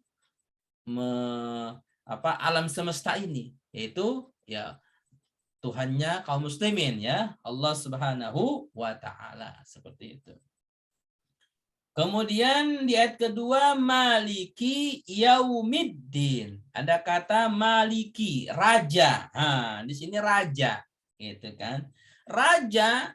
alam semesta ini, yaitu ya Tuhannya kaum muslimin, ya Allah Subhanahu wa taala, seperti itu. Kemudian di ayat kedua, Maliki Yaumiddin. Ada kata Maliki, raja. Nah, di sini raja, gitu kan. Raja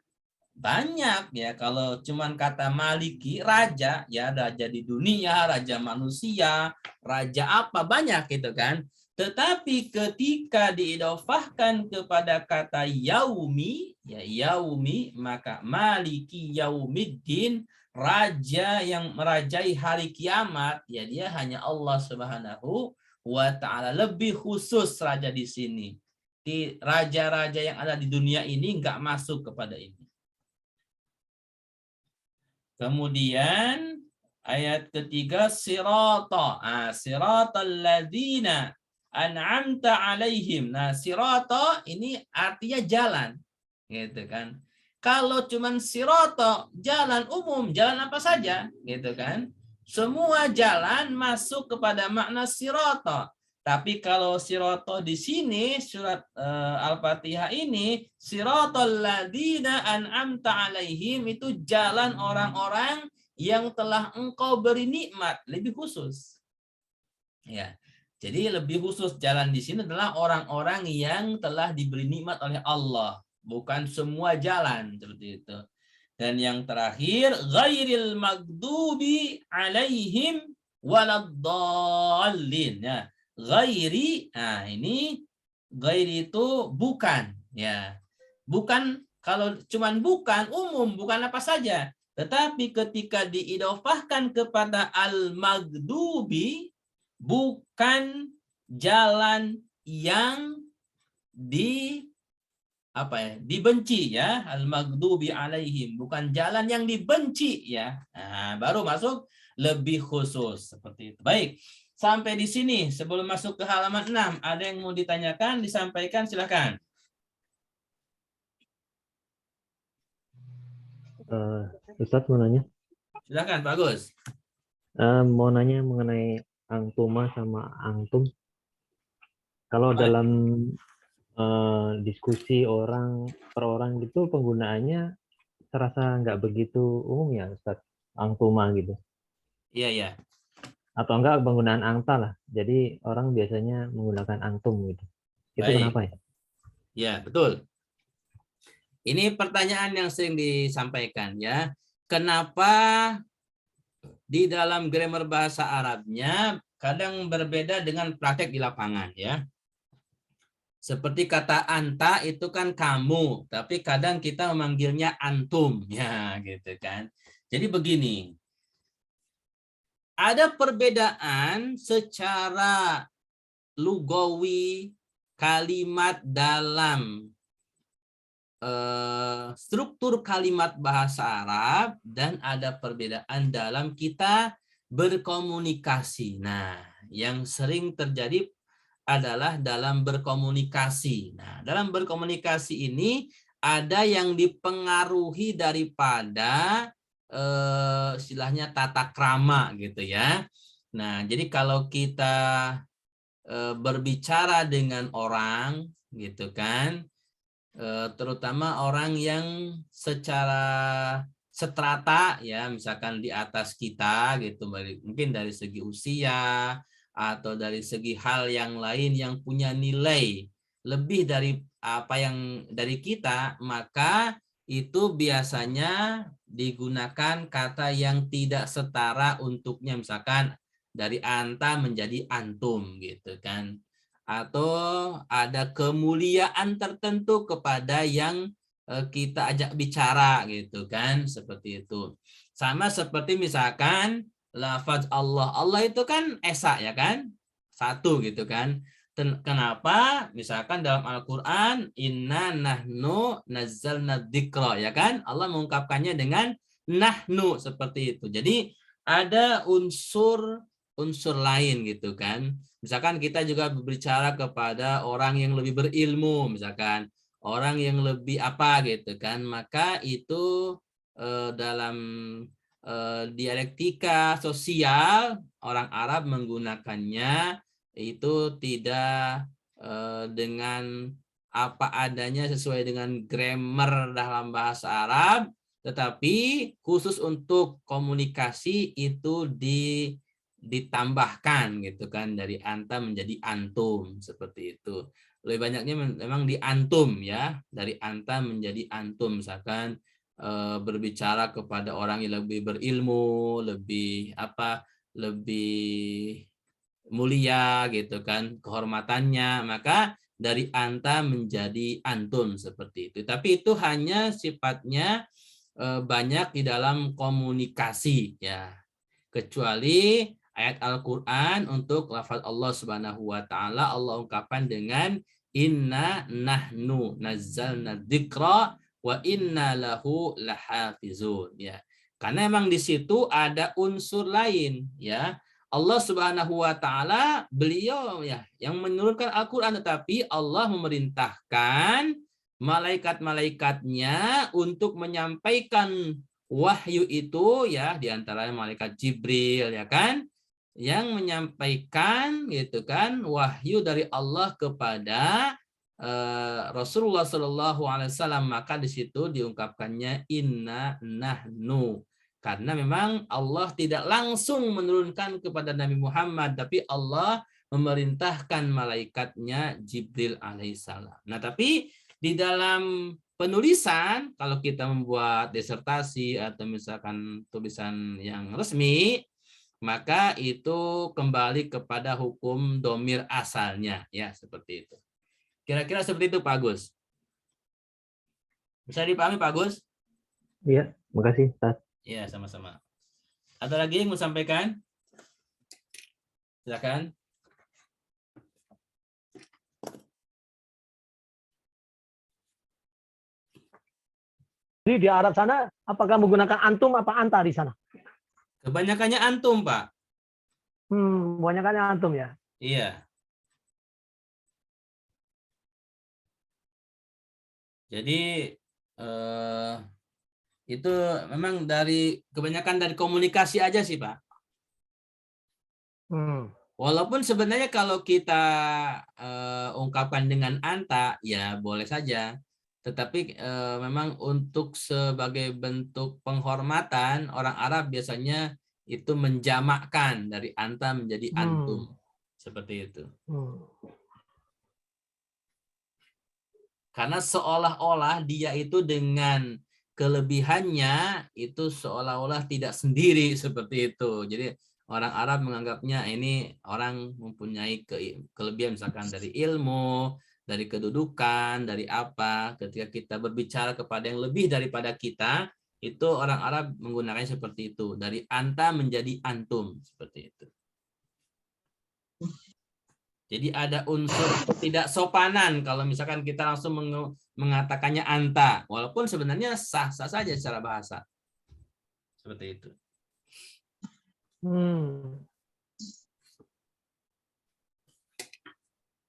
banyak ya, kalau cuman kata Maliki, raja, ya raja di dunia, raja manusia, raja apa, banyak gitu kan. Tetapi ketika diidhofahkan kepada kata yaumi, ya yaumi, maka Maliki Yaumiddin, raja yang merajai hari kiamat, ya dia hanya Allah Subhanahu wa taala. Lebih khusus raja di sini. Di raja-raja yang ada di dunia ini enggak masuk kepada ini. Kemudian ayat ketiga, sirata. Siratal ladzina an'amta alaihim. Nah, sirata ini artinya jalan, gitu kan. Kalau cuman sirata, jalan umum, jalan apa saja, gitu kan. Semua jalan masuk kepada makna sirata. Tapi kalau sirata di sini, surat Al-Fatihah ini, siratal ladzina an'amta alaihim, itu jalan orang-orang yang telah engkau beri nikmat, lebih khusus. Ya. Jadi lebih khusus jalan di sini adalah orang-orang yang telah diberi nikmat oleh Allah, bukan semua jalan seperti itu. Dan yang terakhir, ghairil maghdubi alaihim waladdallin. Ya. Ghairi, nah ini ghairi itu bukan, ya. Bukan, kalau cuman bukan umum, bukan apa saja. Tetapi ketika diidhofahkan kepada al-maghdubi, bukan jalan yang dibenci, ya, al-maghdubi alaihim, bukan jalan yang dibenci, ya. Nah, baru masuk lebih khusus seperti itu. Baik, sampai di sini. Sebelum masuk ke halaman 6, ada yang mau ditanyakan, disampaikan, silakan. Ustadz mau nanya. Silakan, bagus. Mau nanya mengenai angtuma sama angtum. Kalau dalam diskusi orang per orang gitu, penggunaannya terasa nggak begitu umum ya, Ustadz, angtuma gitu. Iya, iya. Atau enggak penggunaan angta lah. Jadi orang biasanya menggunakan angtum gitu. Itu Baik. kenapa ya? Ya, betul. Ini pertanyaan yang sering disampaikan, ya. Kenapa di dalam grammar bahasa Arabnya kadang berbeda dengan praktek di lapangan, ya. Seperti kata anta itu kan kamu, tapi kadang kita memanggilnya antum, ya, gitu kan. Jadi begini, ada perbedaan secara lugawi kalimat dalam struktur kalimat bahasa Arab, dan ada perbedaan dalam kita berkomunikasi. Nah, yang sering terjadi adalah dalam berkomunikasi. Nah, dalam berkomunikasi ini ada yang dipengaruhi daripada istilahnya tata krama gitu, ya. Nah, jadi kalau kita berbicara dengan orang gitu kan, terutama orang yang secara strata, ya, misalkan di atas kita gitu, mungkin dari segi usia atau dari segi hal yang lain yang punya nilai lebih dari apa yang dari kita, maka itu biasanya digunakan kata yang tidak setara untuknya, misalkan dari anta menjadi antum gitu kan, atau ada kemuliaan tertentu kepada yang kita ajak bicara gitu kan, seperti itu. Sama seperti misalkan lafaz Allah, Allah itu kan esa, ya kan, satu gitu kan. Kenapa? Misalkan dalam Al-Quran, inna nahnu nazzalna dzikra, ya kan, Allah mengungkapkannya dengan nahnu, seperti itu. Jadi ada unsur lain gitu kan. Misalkan kita juga berbicara kepada orang yang lebih berilmu, misalkan orang yang lebih apa gitu kan, maka itu dalam dialektika sosial orang Arab menggunakannya itu tidak dengan apa adanya sesuai dengan grammar dalam bahasa Arab, tetapi khusus untuk komunikasi itu ditambahkan gitu kan, dari anta menjadi antum seperti itu. Lebih banyaknya memang di antum ya, dari anta menjadi antum, misalkan berbicara kepada orang yang lebih berilmu, lebih apa, lebih mulia gitu kan kehormatannya, maka dari anta menjadi antum seperti itu. Tapi itu hanya sifatnya banyak di dalam komunikasi ya. Kecuali ayat Al-Qur'an untuk lafaz Allah Subhanahu wa taala Allah ungkapkan dengan inna nahnu nazzalna dzikra wa inna lahu lahafizun ya. Karena memang di situ ada unsur lain ya. Allah Subhanahu wa taala beliau ya yang menurunkan Al-Qur'an, tetapi Allah memerintahkan malaikat-malaikatnya untuk menyampaikan wahyu itu ya, diantaranya malaikat Jibril ya kan, yang menyampaikan gitu kan wahyu dari Allah kepada Rasulullah Shallallahu Alaihi Wasallam. Maka di situ diungkapkannya inna nahnu, karena memang Allah tidak langsung menurunkan kepada Nabi Muhammad, tapi Allah memerintahkan malaikatnya Jibril alaihissalam. Nah, tapi di dalam penulisan, kalau kita membuat disertasi atau misalkan tulisan yang resmi, maka itu kembali kepada hukum domir asalnya, ya seperti itu. Kira-kira seperti itu, Pak Agus. Bisa dipahami, Pak Agus? Iya, makasih, Ustaz. Ya, sama-sama. Ada lagi yang mau sampaikan? Silakan. Jadi di Arab sana, apakah menggunakan antum apa anta di sana? Kebanyakannya antum, Pak. Kebanyakannya antum ya? Iya. Jadi itu memang dari kebanyakan dari komunikasi aja sih, Pak. Walaupun sebenarnya kalau kita ungkapkan dengan anta, ya boleh saja. Tetapi memang untuk sebagai bentuk penghormatan, orang Arab biasanya itu menjamakkan dari anta menjadi antum. Seperti itu. Karena seolah-olah dia itu dengan kelebihannya itu seolah-olah tidak sendiri seperti itu. Jadi orang Arab menganggapnya ini orang mempunyai kelebihan misalkan dari ilmu, dari kedudukan, dari apa. Ketika kita berbicara kepada yang lebih daripada kita, itu orang Arab menggunakannya seperti itu. Dari anta menjadi antum, seperti itu. Jadi ada unsur tidak sopanan kalau misalkan kita langsung mengatakannya anta, walaupun sebenarnya sah-sah saja secara bahasa. Seperti itu.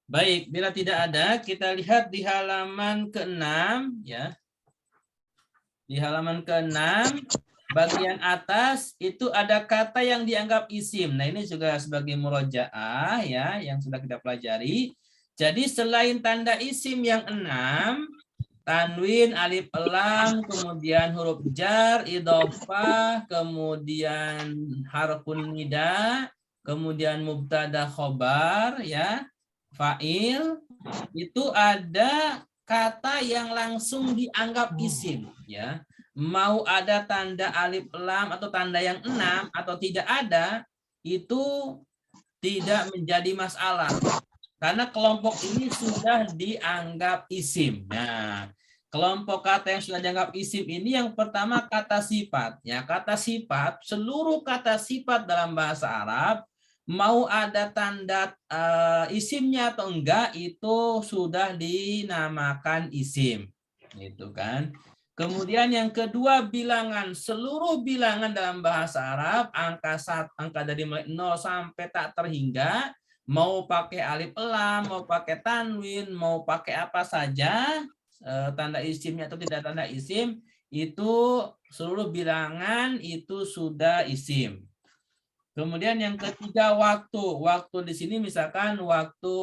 Baik, bila tidak ada, kita lihat di halaman ke-6 ya. Di halaman ke-6 bagian atas itu ada kata yang dianggap isim. Nah, ini juga sebagai murojaah ya yang sudah kita pelajari. Jadi selain tanda isim yang 6, tanwin, alif lam, kemudian huruf jar, idhofah, kemudian harfun nida, kemudian mubtada khobar ya, fa'il, itu ada kata yang langsung dianggap isim ya. Mau ada tanda alif lam atau tanda yang 6 atau tidak ada, itu tidak menjadi masalah. Karena kelompok ini sudah dianggap isim. Nah, kelompok kata yang sudah dianggap isim ini yang pertama kata sifat. Ya, kata sifat, seluruh kata sifat dalam bahasa Arab, mau ada tanda isimnya atau enggak, itu sudah dinamakan isim. Gitu kan. Kemudian yang kedua bilangan, seluruh bilangan dalam bahasa Arab angka dari mulai 0 sampai tak terhingga, Mau pakai alif lam, mau pakai tanwin, mau pakai apa saja, tanda isimnya atau tidak tanda isim, itu seluruh bilangan itu sudah isim. Kemudian yang ketiga waktu. Waktu di sini misalkan waktu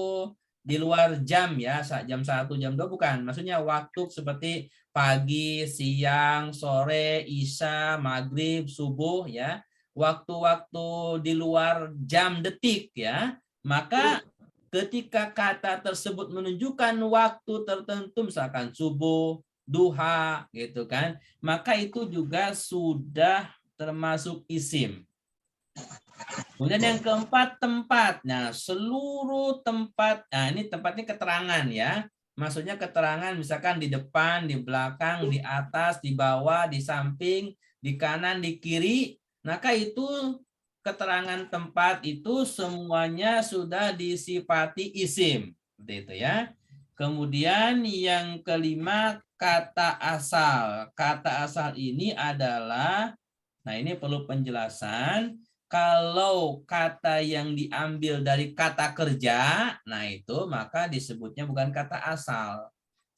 di luar jam ya, jam 1, jam 2 bukan. Maksudnya waktu seperti pagi, siang, sore, isya, maghrib, subuh ya. Waktu-waktu di luar jam detik ya. Maka ketika kata tersebut menunjukkan waktu tertentu misalkan subuh, duha gitu kan, maka itu juga sudah termasuk isim. Kemudian yang keempat tempat. Nah, seluruh tempat, nah ini tempatnya keterangan ya. Maksudnya keterangan misalkan di depan, di belakang, di atas, di bawah, di samping, di kanan, di kiri. Maka itu keterangan tempat itu semuanya sudah disifati isim. Seperti itu ya. Kemudian yang kelima kata asal. Kata asal ini adalah, nah ini perlu penjelasan. Kalau kata yang diambil dari kata kerja, nah itu maka disebutnya bukan kata asal.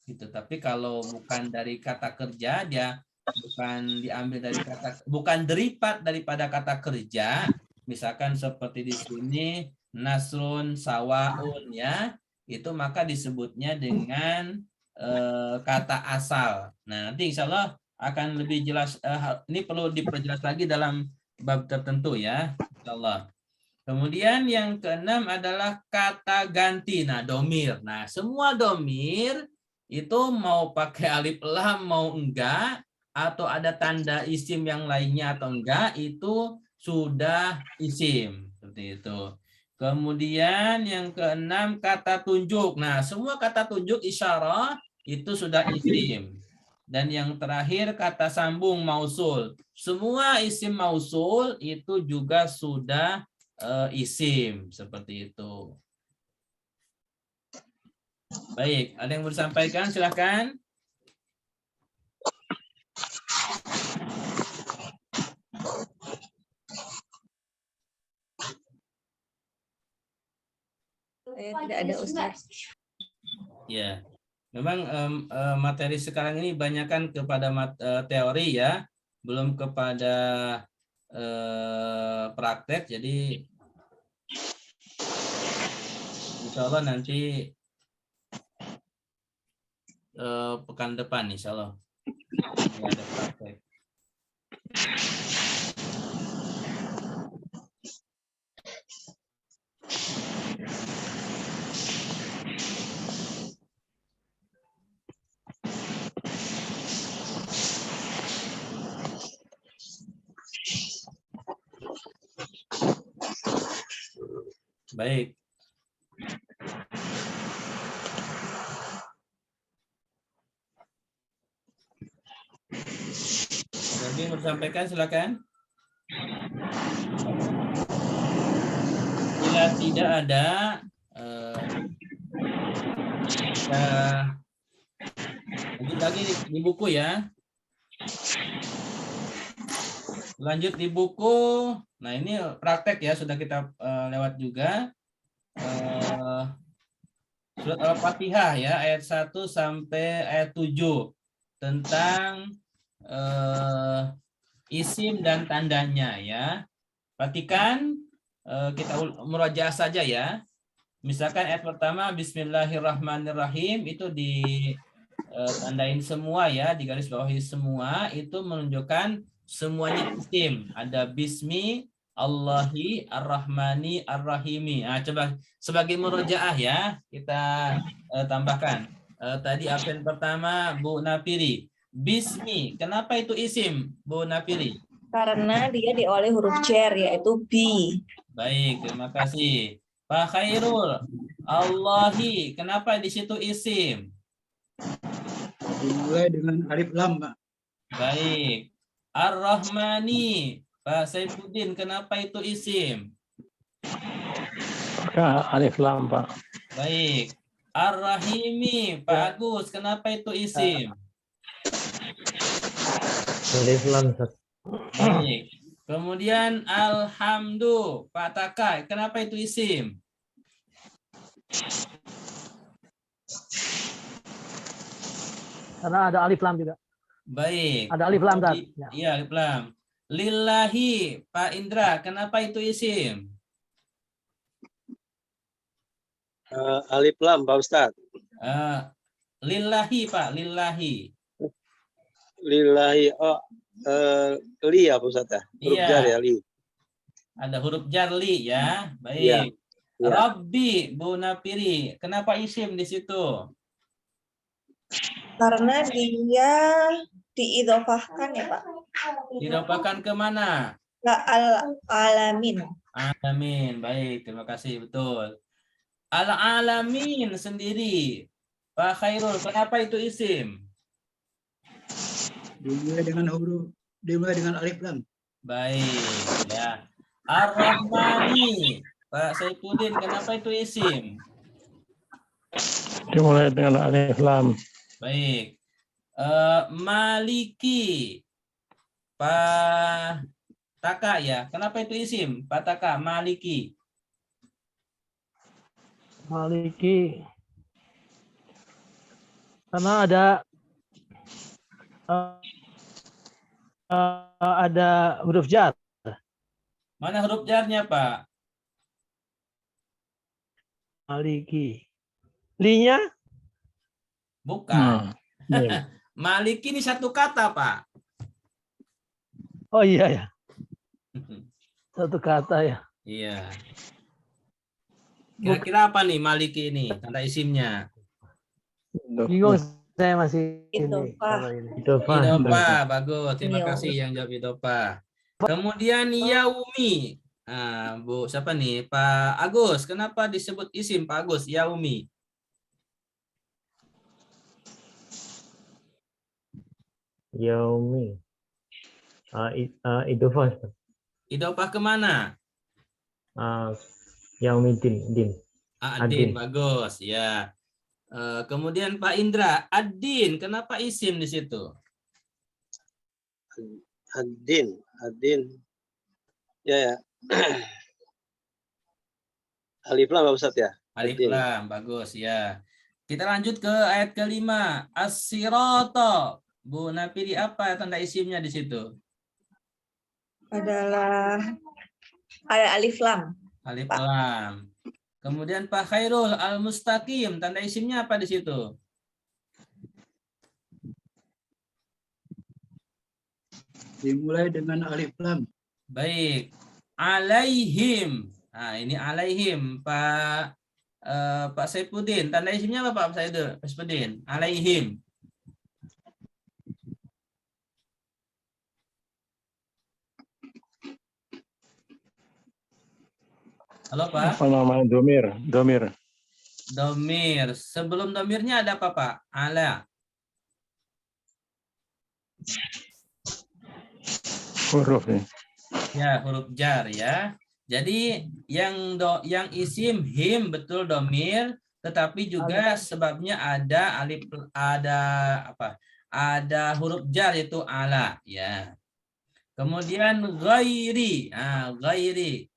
Gitu. Tapi kalau bukan dari kata kerja, dia bukan diambil dari kata, bukan derivat daripada kata kerja. Misalkan seperti di sini nasrun, sawaun ya, itu maka disebutnya dengan kata asal. Nah nanti insya Allah akan lebih jelas. Ini perlu diperjelas lagi dalam bab tertentu ya, insyaallah. Kemudian yang keenam adalah kata ganti. Nah, domir. Nah, semua domir itu mau pakai alif lam mau enggak, atau ada tanda isim yang lainnya atau enggak, itu sudah isim. Seperti itu. Kemudian yang keenam kata tunjuk. Nah, semua kata tunjuk isyarah itu sudah isim. Dan yang terakhir kata sambung mausul. Semua isim mausul itu juga sudah isim seperti itu. Baik, ada yang mau disampaikan? Silahkan. Tidak ada Ustaz. Ya, memang materi sekarang ini banyakkan kepada teori ya, belum kepada praktek. Jadi insya Allah nanti pekan depan insya Allah ada praktek. Baik. Ada yang mau disampaikan, silakan. Bila tidak ada, lanjut lagi di buku ya. Lanjut di buku. Nah ini praktek ya, sudah kita lewat juga. Surat Al-Fatihah ya, ayat 1 sampai ayat 7 tentang isim dan tandanya ya. Perhatikan, kita murajaah saja ya. Misalkan ayat pertama Bismillahirrahmanirrahim itu ditandain semua ya, digaris bawahi semua, itu menunjukkan semuanya isim. Ada bismi Allahi Ar-Rahmani Ar-Rahimi. Nah, coba sebagai murojaah ya, kita tambahkan. Tadi absen pertama Bu Nafiri. Bismi, kenapa itu isim Bu Nafiri? Karena dia diawali huruf jar yaitu bi. Baik, terima kasih. Pak Khairul, Allahi, kenapa di situ isim? Dimulai dengan alif lam, Pak. Baik. Ar-Rahmani, Pak Saifuddin, kenapa itu isim? Alif lam, Pak. Baik. Ar-Rahimi, Pak Agus, kenapa itu isim? Alif lam, Ustaz. Baik. Kemudian Alhamdu, Pak Takai, kenapa itu isim? Karena ada alif lam juga. Baik. Ada alif lam, Ustaz. Ya. Iya, alif lam. Lillahi, Pak Indra, kenapa itu isim? Alif lam, Pak Ustadz. Lillahi, Pak, lillahi. Lillahi, li ya Pak Ustadz ya? Huruf Iya. jar ya, li. Ada huruf jar li ya. Baik. Iya. Iya. Rabbi, Bu Napiri, kenapa isim di situ? Karena dia diidofahkan ya Pak. Didopakan ke mana? Ke al-alamin. Alamin. Baik, terima kasih, betul. Al-alamin sendiri. Pak Khairul, kenapa itu isim? Dimulai dengan alif lam. Baik, ya. Ar-Rahmani. Pak Saifuddin, kenapa itu isim? Dimulai dengan alif lam. Baik. Maliki. Pak Taka ya. Kenapa itu isim? Pak Taka, Maliki. Maliki. Karena ada huruf jar. Mana huruf jarnya, Pak? Maliki. Linya? Bukan. Iya. Maliki ini satu kata, Pak. Oh iya ya. Satu kata ya. Iya. Kira-kira apa nih Maliki ini? Tanda isimnya. Bingung saya masih Idofah. kalau ini. Idopa, bagus. Terima Iya. kasih yang jawab Idopa. Kemudian Yaumi. Nah, Bu, siapa nih? Pak Agus. Kenapa disebut isim Pak Agus? Yaumi. Yaumi. Idofah. Idopah kemana? Yaumidin. Din. Adin, Adin. bagus. Ya. Kemudian Pak Indra. Adin. Kenapa isim di situ? Adin. Ya. Alif lam Pak Ustadz ya? Alif Adin. lam, bagus ya. Kita lanjut ke ayat kelima. As-sirata. Bu Napiri, apa tanda isimnya di situ? Adalah ada alif lam. Alif Pak. lam. Kemudian Pak Khairul, al-mustaqim, tanda isimnya apa di situ? Dimulai dengan alif lam. Baik. Alaihim. Nah, ini alaihim, Pak Pak Saifuddin. Tanda isimnya apa Pak Saifuddin? Alaihim. Halo Pak. Apa namanya? Domir. Domir. Sebelum domirnya ada apa Pak? Ala. Huruf nih. Ya, huruf jar ya. Jadi yang isim him betul domir, tetapi juga sebabnya ada alif, ada huruf jar yaitu ala ya. Kemudian ghairi. Ghairi.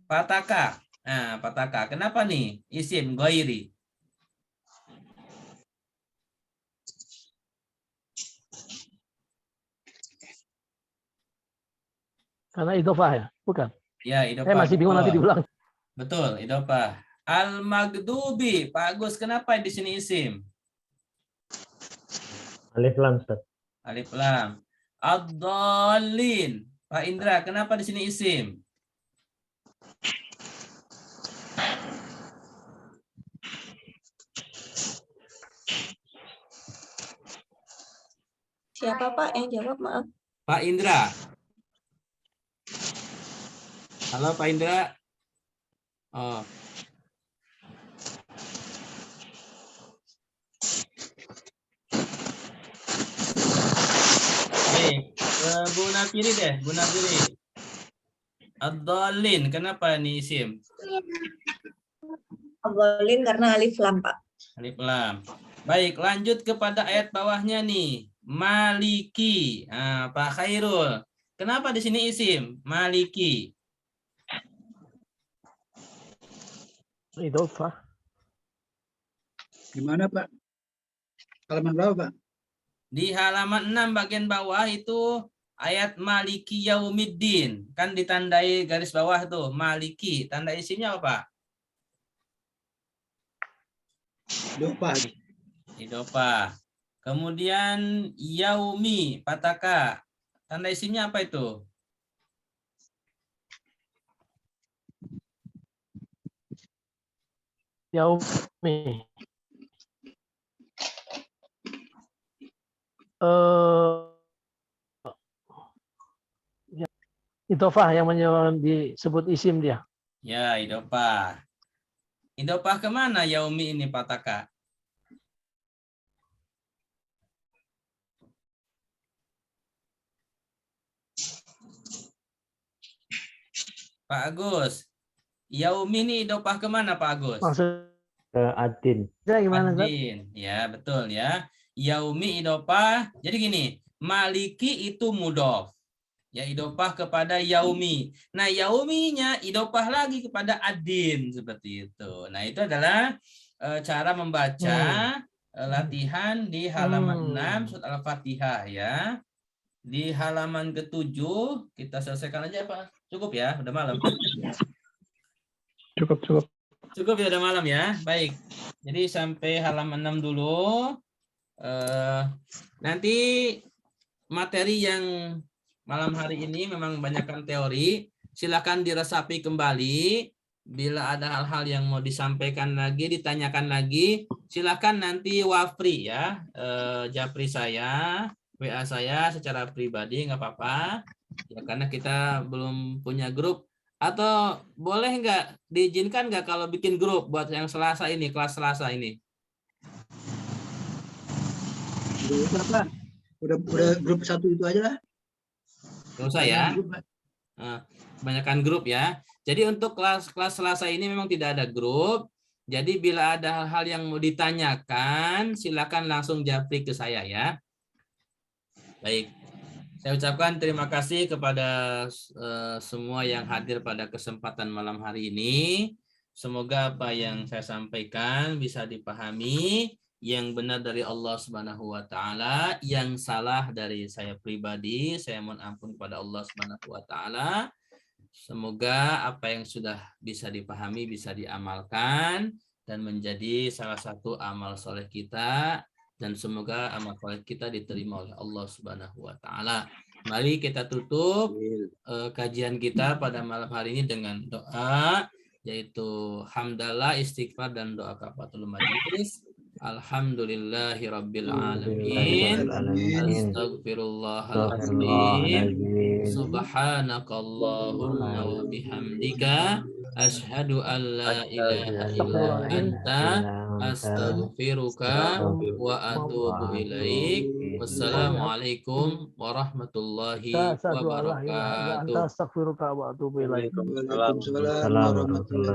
Pataka. Pataka. Kenapa nih isim ghairi? Karena idofah ya, bukan? Ya, idopah. Saya masih bingung, nanti diulang. Betul, idopah. Al-Maghdubi, Pak Agus, kenapa di sini isim? Alif lam, Ustaz. Alif lam. Ad-Dallin, Pak Indra, kenapa di sini isim? Siapa Pak yang jawab? Maaf. Pak Indra. Halo Pak Indra. Oh. Baik, Bu Napiri deh, Bu Napiri. Ad-Dallin, kenapa nih isim? Abolin karena alif lam Pak. Alif lam. Baik, lanjut kepada ayat bawahnya nih. Maliki. Pak Khairul. Kenapa di sini isim? Maliki. Idofah. Gimana Pak? Halaman berapa Pak? Di halaman 6 bagian bawah itu ayat Maliki Yaumiddin. Kan ditandai garis bawah tuh, Maliki. Tanda isimnya apa, Pak? Idofah. Idofah. Kemudian Yaumi, Pataka. Tanda isimnya apa itu? Yaumi. Idofah yang disebut isim dia. Ya, Idofah. Idofah kemana Yaumi ini, Pataka? Pak Agus. Yaumi ini idofah kemana, Pak Agus? Maksud Ke Adin. gimana Ustaz? Adin. Ya, betul ya. Yaumi idofah. Jadi gini, Maliki itu mudhof. Ya, idofah kepada Yaumi. Nah, Yauminya idofah lagi kepada Adin seperti itu. Nah, itu adalah cara membaca latihan di halaman 6 surat Al-Fatihah ya. Di halaman ke-7 kita selesaikan aja, Pak. Cukup ya, udah malam. Cukup. Cukup ya, udah malam ya. Baik. Jadi sampai halaman 6 dulu. Nanti materi yang malam hari ini memang banyakkan teori. Silakan diresapi kembali. Bila ada hal-hal yang mau disampaikan lagi, ditanyakan lagi, silakan nanti wafri ya. Japri saya, WA saya secara pribadi nggak apa-apa. Ya, karena kita belum punya grup. Atau boleh nggak diizinkan nggak kalau bikin grup buat yang Selasa ini, kelas Selasa ini? Udah grup 1 itu aja lah. Nggak usah ya. Kebanyakan grup ya. Jadi untuk kelas Selasa ini memang tidak ada grup. Jadi bila ada hal-hal yang mau ditanyakan, silakan langsung japri ke saya ya. Baik. Saya ucapkan terima kasih kepada semua yang hadir pada kesempatan malam hari ini. Semoga apa yang saya sampaikan bisa dipahami, yang benar dari Allah Subhanahu wa taala, yang salah dari saya pribadi, saya mohon ampun kepada Allah Subhanahu wa taala. Semoga apa yang sudah bisa dipahami bisa diamalkan dan menjadi salah satu amal soleh kita, dan semoga amal soleh kita diterima oleh Allah Subhanahu wa taala. Mari kita tutup kajian kita pada malam hari ini dengan doa, yaitu hamdalah, istighfar, dan doa kafaratul majlis. Alhamdulillahirabbil alamin. Astaghfirullahaladzim. Subhanakallahumma wa bihamdika asyhadu an la ilaha illa anta astaghfiruka wa atubu ilaik. Wassalamualaikum warahmatullahi wabarakatuh. Astaghfiruka wa atubu ilaik. Waalaikumsalam. Waalaikumsalam warahmatullahi